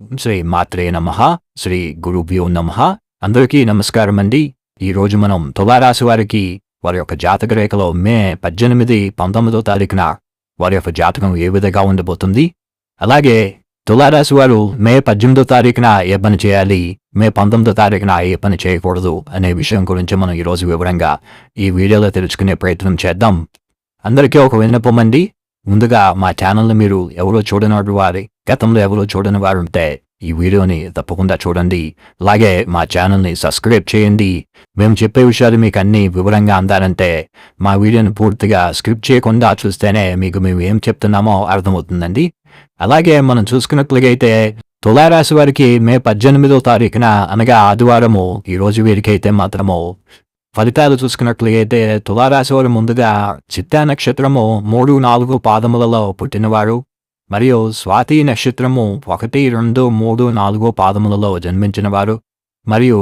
శ్రీ మాత్రే నమః శ్రీ గురుభ్యో నమః అందరికీ నమస్కారం అండి. ఈరోజు మనం తులారాశి వారికి వారి యొక్క జాతక రేఖలో మే 18, 19వ తారీఖున వారి యొక్క జాతకం ఏ విధంగా ఉండబోతుంది, అలాగే తులారాశి వారు మే 18వ తారీఖున ఏ పని చేయాలి, మే 19వ తారీఖున ఏ పని చేయకూడదు అనే విషయం గురించి మనం ఈరోజు వివరంగా ఈ వీడియోలో తెలుసుకునే ప్రయత్నం చేద్దాం. అందరికీ ఒక విన్నపం అండి. ముందుగా మా ఛానల్ని మీరు ఎవరో చూడని వారి గతంలో ఎవరో చూడని వారు ఉంటే ఈ వీడియోని తప్పకుండా చూడండి. అలాగే మా ఛానల్ని సబ్స్క్రైబ్ చేయండి. మేము చెప్పే విషయాలు మీకు అన్ని వివరంగా అందాలంటే మా వీడియోని పూర్తిగా స్క్రిప్ట్ చేయకుండా చూస్తేనే మీకు మేము ఏం చెప్తున్నామో అర్థమవుతుందండి. అలాగే మనం చూసుకున్నట్లుగైతే తులారాశి వారికి మే 18వ తారీఖున అనగా ఆదివారము ఈరోజు వీరికైతే మాత్రము ఫలితాలు చూసుకున్నట్లయితే తులారాశి వారు ముందుగా చిత్తా నక్షత్రము 3, 4 పాదములలో పుట్టినవారు మరియు స్వాతి నక్షత్రము 1, 2, 3, 4 పాదములలో జన్మించినవారు మరియు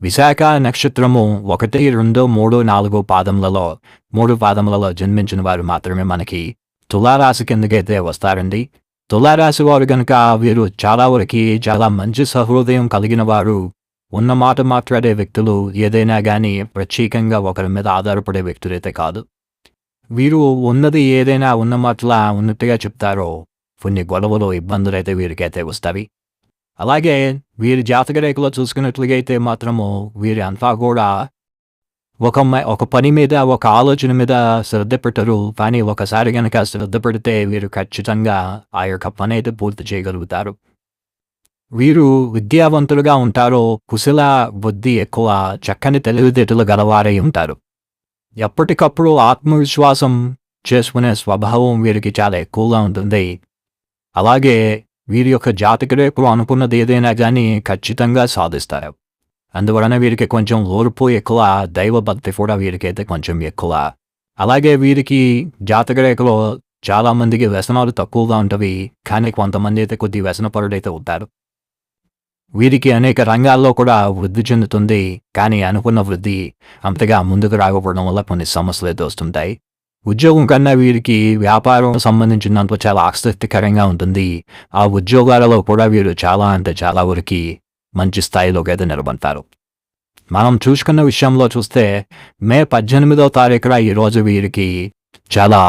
విశాఖ నక్షత్రము 1, 2, 3, 4 పాదములలో 3 పాదములలో జన్మించిన వారు మాత్రమే మనకి తులారాశి కిందకైతే వస్తారండి. తులారాశి వారు గనక వీరు చాలా వరకు చాలా మంచి సహృదయం కలిగిన వారు, ఉన్న మాట మాట్లాడే వ్యక్తులు, ఏదైనా కానీ ప్రత్యేకంగా ఒకరి మీద ఆధారపడే వ్యక్తులైతే కాదు. వీరు ఉన్నది ఏదైనా ఉన్న మాటలా ఉన్నట్టుగా చెప్తారో కొన్ని గొడవలు ఇబ్బందులు అయితే వీరికైతే వస్తాయి. అలాగే వీరి జాతక రేఖలో చూసుకున్నట్లుగైతే మాత్రము వీరి అంతా కూడా ఒక పని మీద ఒక ఆలోచన మీద శ్రద్ధ పెట్టరు. కానీ ఒకసారి కనుక శ్రద్ధ పెడితే వీరు ఖచ్చితంగా ఆ యొక్క పని అయితే పూర్తి చేయగలుగుతారు. వీరు విద్యావంతులుగా ఉంటారో, కుశల బుద్ధి ఎక్కువ, చక్కని తెలివితేటలు గలవారై ఉంటారు. ఎప్పటికప్పుడు ఆత్మవిశ్వాసం చేసుకునే స్వభావం వీరికి చాలా ఎక్కువగా ఉంటుంది. అలాగే వీరి యొక్క జాతక రేఖలో అనుకున్నది ఏదైనా కానీ ఖచ్చితంగా సాధిస్తారు. అందువలన వీరికి కొంచెం ఓర్పు ఎక్కువ, దైవభక్తి కూడా వీరికైతే కొంచెం ఎక్కువ. అలాగే వీరికి జాతక రేఖలో చాలామందికి వ్యసనాలు తక్కువగా ఉంటవి, కానీ కొంతమంది అయితే కొద్ది వ్యసనపరుడైతే ఉంటారు. వీరికి అనేక రంగాల్లో కూడా వృద్ధి చెందుతుంది, కానీ అనుకున్న వృద్ధి అంతగా ముందుకు రాకపోవడం వల్ల కొన్ని సమస్యలు అయితే వస్తుంటాయి. ఉద్యోగం కన్నా వీరికి వ్యాపారం సంబంధించినంత చాలా ఆసక్తికరంగా ఉంటుంది. ఆ ఉద్యోగాలలో కూడా వీరు చాలా వరకు మంచి స్థాయిలోకి అయితే నిలబడతారు. మనం చూసుకున్న విషయంలో చూస్తే మే 18వ తారీఖున ఈరోజు వీరికి చాలా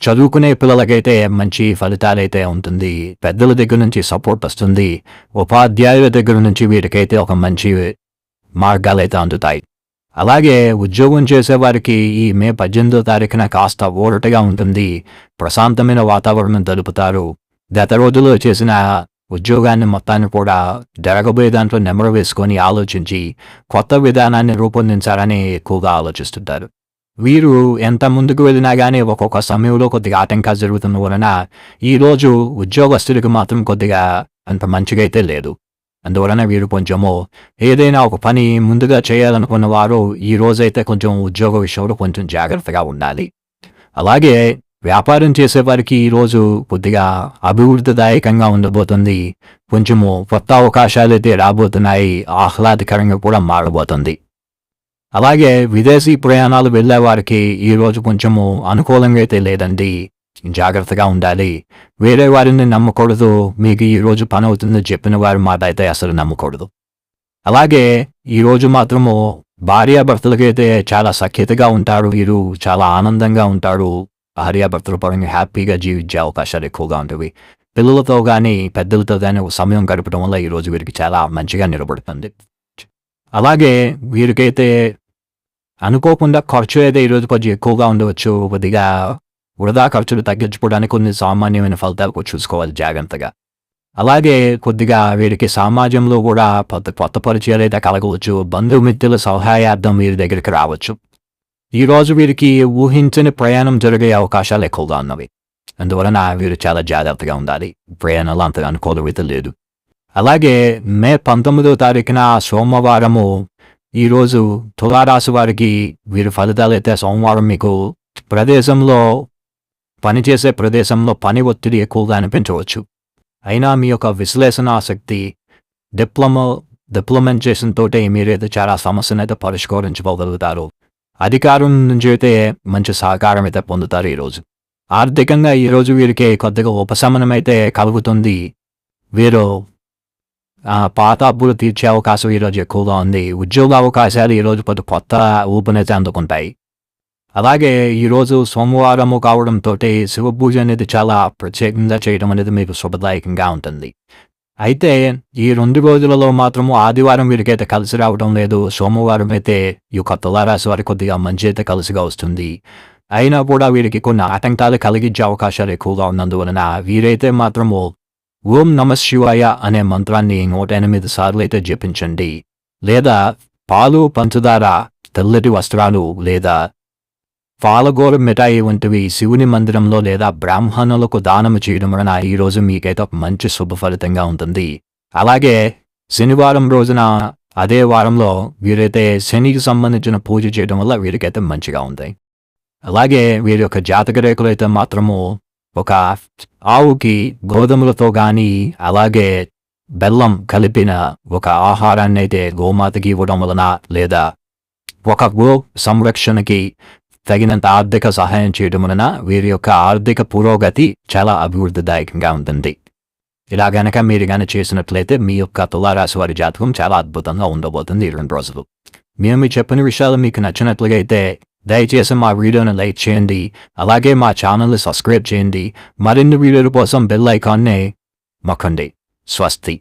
చదువుకునే పిల్లలకైతే మంచి ఫలితాలైతే ఉంటుంది. పెద్దల దగ్గర నుంచి సపోర్ట్ వస్తుంది. ఉపాధ్యాయుల దగ్గర నుంచి వీరికైతే ఒక మంచి మార్గాలైతే అందుతాయి. అలాగే ఉద్యోగం చేసేవారికి ఈ మే 18వ తారీఖున కాస్త ఊరటగా ఉంటుంది. ప్రశాంతమైన వాతావరణం తెలుపుతారు. గత రోజుల్లో చేసిన ఉద్యోగాన్ని మొత్తాన్ని కూడా జరగబోయే దాంట్లో నెమరు వేసుకొని ఆలోచించి కొత్త విధానాన్ని రూపొందించాలని ఎక్కువగా ఆలోచిస్తుంటారు. వీరు ఎంత ముందుకు వెళ్ళినా కానీ ఒక్కొక్క సమయంలో కొద్దిగా ఆటంకాలు జరుగుతున్న వలన ఈరోజు ఉద్యోగస్తులకు మాత్రం కొద్దిగా అంత మంచిగా అయితే లేదు. అందువలన వీరు కొంచెము ఏదైనా ఒక పని ముందుగా చేయాలనుకున్న వారు ఈ రోజైతే కొంచెం ఉద్యోగ విషయంలో కొంచెం జాగ్రత్తగా ఉండాలి. అలాగే వ్యాపారం చేసేవారికి ఈరోజు కొద్దిగా అభివృద్ధిదాయకంగా ఉండబోతుంది. కొంచెము కొత్త అవకాశాలు అయితే రాబోతున్నాయి. ఆహ్లాదకరంగా కూడా మారబోతుంది. అలాగే విదేశీ ప్రయాణాలు వెళ్ళే వారికి ఈరోజు కొంచెము అనుకూలంగా అయితే లేదండి. జాగ్రత్తగా ఉండాలి. వేరే వారిని నమ్మకూడదు. మీకు ఈరోజు పని అవుతుందని చెప్పిన వారి మాట అయితే అసలు నమ్మకూడదు. అలాగే ఈరోజు మాత్రము భార్యాభర్తలకైతే చాలా సఖ్యతగా ఉంటారు. వీరు చాలా ఆనందంగా ఉంటారు. భార్యాభర్తల పరంగా హ్యాపీగా జీవించే అవకాశాలు ఎక్కువగా ఉంటాయి. పిల్లలతో కానీ పెద్దలతో కానీ సమయం గడపడం వల్ల ఈరోజు వీరికి చాలా మంచిగా నిలబడుతుంది. అలాగే వీరికైతే అనుకోకుండా ఖర్చు అయితే ఈరోజు కొంచెం ఎక్కువగా ఉండవచ్చు. కొద్దిగా వృధా ఖర్చులు తగ్గించుకోవడానికి కొన్ని సామాన్యమైన ఫలితాలు చూసుకోవాలి జాగ్రత్తగా. అలాగే కొద్దిగా వీరికి సమాజంలో కూడా కొత్త పరిచయాలు అయితే కలగవచ్చు. బంధుమిత్రుల సహాయార్థం వీరి దగ్గరికి రావచ్చు. ఈరోజు వీరికి ఊహించని ప్రయాణం జరిగే అవకాశాలు ఎక్కువగా ఉన్నవి. అందువలన వీరు చాలా జాగ్రత్తగా ఉండాలి. ప్రయాణాలు అంతగా అనుకూలమైతే లేదు. అలాగే మే 19వ తారీఖున సోమవారము ఈరోజు తులారాశి వారికి వీరి ఫలితాలు అయితే సోమవారం మీకు పనిచేసే ప్రదేశంలో పని ఒత్తిడి ఎక్కువగా అనిపించవచ్చు. అయినా మీ యొక్క విశ్లేషణ ఆసక్తి డిప్లొమెంటేషన్ తోటే మీరైతే చాలా సమస్యను అయితే పరిష్కరించుకోగలుగుతారు. అధికారం నుంచి అయితే మంచి సహకారం అయితే పొందుతారు. ఈరోజు ఆర్థికంగా ఈరోజు వీరికి కొద్దిగా ఉపశమనం అయితే కలుగుతుంది. వీరు పాత అప్పులు తీర్చే అవకాశం ఈరోజు ఎక్కువగా ఉంది. ఉద్యోగ అవకాశాలు ఈరోజు కొత్త ఊపునైతే అందుకుంటాయి. అలాగే ఈరోజు సోమవారము కావడంతో శివ పూజ అనేది చాలా ప్రత్యేకంగా చేయడం అనేది మీకు శుభదాయకంగా ఉంటుంది. అయితే ఈ 2 రోజులలో మాత్రము ఆదివారం వీరికైతే కలిసి రావడం లేదు. సోమవారం అయితే ఈ యొక్క తులారాశి వారికి కొద్దిగా మంచి అయితే కలిసిగా వస్తుంది. అయినా కూడా వీరికి కొన్ని ఆటంకాలు కలిగించే అవకాశాలు ఎక్కువగా ఉన్నందువలన వీరైతే మాత్రము ఓం నమః శివాయ అనే మంత్రాన్ని 108 సార్లు అయితే జపించండి. లేదా పాలు, పంచదార, తెల్లటి వస్త్రాలు లేదా పాలగోర మిఠాయి వంటివి శివుని మందిరంలో లేదా బ్రాహ్మణులకు దానము చేయడం వలన ఈరోజు మీకైతే ఒక మంచి శుభ ఫలితంగా ఉంటుంది. అలాగే శనివారం రోజున అదే వారంలో వీరైతే శనికి సంబంధించిన పూజ చేయడం వల్ల వీరికైతే మంచిగా ఉంది. అలాగే వీరి యొక్క జాతక రేఖలు అయితే మాత్రము ఒక ఆవుకి గోధుమలతో కానీ అలాగే బెల్లం కలిపిన ఒక ఆహారాన్ని అయితే గోమాతకి ఇవ్వడం వలన లేదా ఒక గో సంరక్షణకి తగినంత ఆర్థిక సహాయం చేయడం వలన వీరి యొక్క ఆర్థిక పురోగతి చాలా అభివృద్ధిదాయకంగా ఉంటుంది. ఇలా గనక మీరు కానీ చేసినట్లయితే మీ యొక్క తులారాశి వారి జాతకం చాలా అద్భుతంగా ఉండబోతుంది ఈ 2 రోజులు. మేము చెప్పిన విషయాలు మీకు నచ్చినట్లుగా అయితే దయచేసి మా వీడియోని లైక్ చేయండి. అలాగే మా ఛానల్ని సబ్స్క్రైబ్ చేయండి. మరిన్ని వీడియోల కోసం బెల్ ఐకాన్ని నొక్కండి. స్వస్తి.